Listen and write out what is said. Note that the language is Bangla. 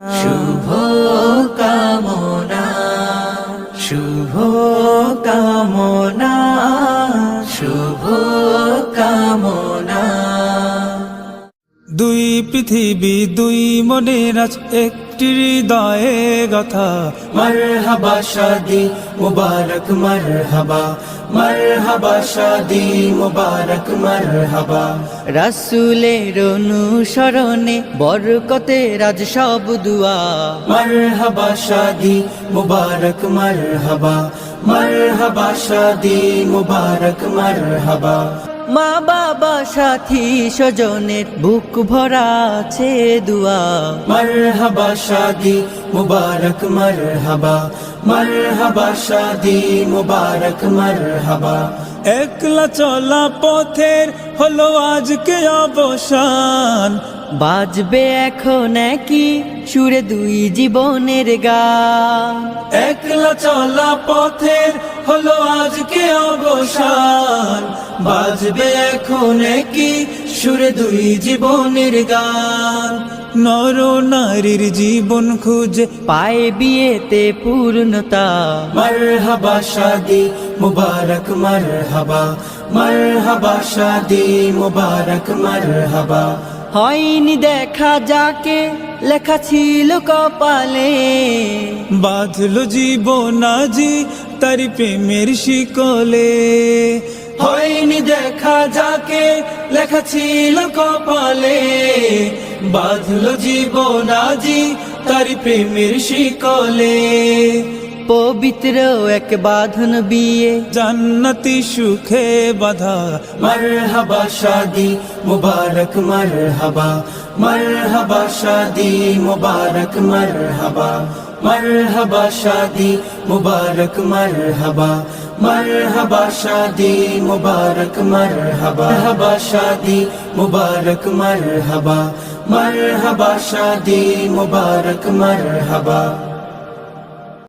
শুভ কামনা, শুভ কামনা, শুভ কামনা। দুই পৃথিবী দুই মনের আজ একটি হৃদয়ে গাথা। মারহাবা শাদি মুবারক মারহাবা, মারহাবা শাদি মুবারক মারহাবা। রাসূলের অনুসরণে বরকতের আজ সব দুয়া। মারহাবা শাদি মুবারক মারহাবা, মারহাবা শাদি মুবারক মারহাবা। মা বাবা সাথী স্বজনের বুক ভরা আছে দুয়া। মারহাবা শাদি মুবারক মারহাবা, মারহাবা শাদি মুবারক মারহাবা। একলা চলা পথের হলো আজকে অবসান, বাজবে এখন কি সুরে দুই জীবনের গান। একলা চলা পথের হলো আজকে অবসান, বাজবে এখন কি সুরে দুই জীবনের গান। নর নারীর জীবন খুঁজে পায় বিয়েতে পূর্ণতা। মারহাবা শাদি মুবারক মারহাবা, মারহাবা শাদি মুবারক মারহাবা। হয়নি দেখা যাকে লেখা ছিল কপালে, বাঁধলো জীবন আজি তার প্রেমের শিকলে। হয়নি দেখা যাকে লেখা ছিল কপালে, বাঁধলো জীবন আজি তার প্রেমের শিকলে। পবিত্র এক বাঁধন বিয়ে জান্নাতি সুখে বাধা। মারহাবা শাদি মুবারক মারহাবা, মারহাবা শাদি মুবারক মারহাবা। মারহাবা শাদি মুবারক মারহাবা, মারহাবা শাদি মুবারক মারহাবা। মারহাবা শাদি মুবারক মারহাবা, মারহাবা শাদি মুবারক মারহাবা।